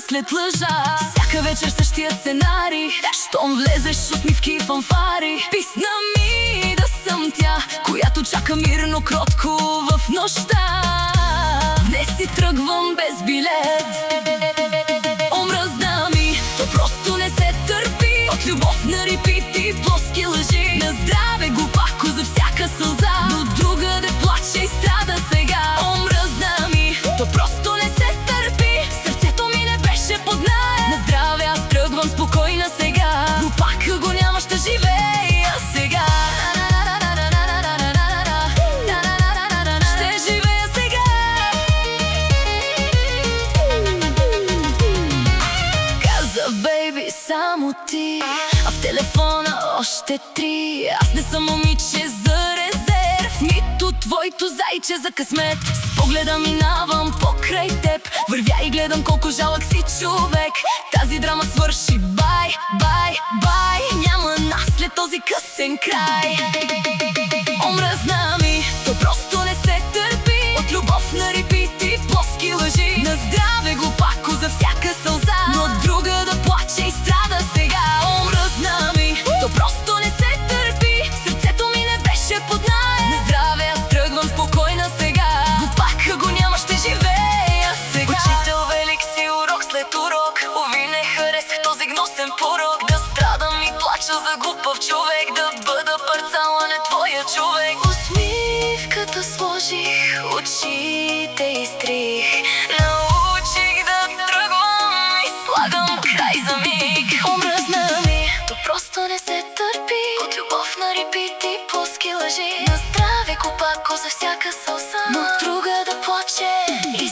след лъжа. Всяка вечер същия сценарий, щом влезеш усмивки и фанфари. Писна ми да съм тя, която чака мирно, кротко в нощта. Днес си тръгвам без билет. Омръзна ми, то просто не се търпи. От любов на репит и плоски лъжи. На здраве глупако за всяка сълза, но другаде плаче и страда сега. Омръзна ми, то просто не се търпи. Сърцето ми не беше под наем. На здраве аз тръгвам спокойна сега. Глупака го няма, ще живея сега. Ще живея сега. Каза бейби само ти, а в телефона още три. Аз не съм момиче за резерв, нито твоето зайче за късмет. С погледа минавам покрай теб, вървя и гледам колко жалък си човек. Тази драма свърши, бай, бай, бай. Няма нас след този късен край. Омръзна ми, то просто не се търпи. От любов на репит и плоски лъжи. На здраве глупако за всяка сълза, но друга да плаче и страда сега. Омръзна ми, то просто не се търпи. Сърцето ми не беше под наем. На здраве аз тръгвам спокойна сега. Глупака го няма, ще живея сега. Учител велик си, урок след урок. Уви, не харесах този гносен порок. Да страдам и плача за глупав човек. Да бъда парцала, не твоя човек. Усмивката сложих, очите изтрих. Научих да тръгвам и слагам край за миг. Омръзна ми, то просто не се търпи. От любов на репит и плоски лъжи. На здраве глупако за всяка сълза, но друга да плаче и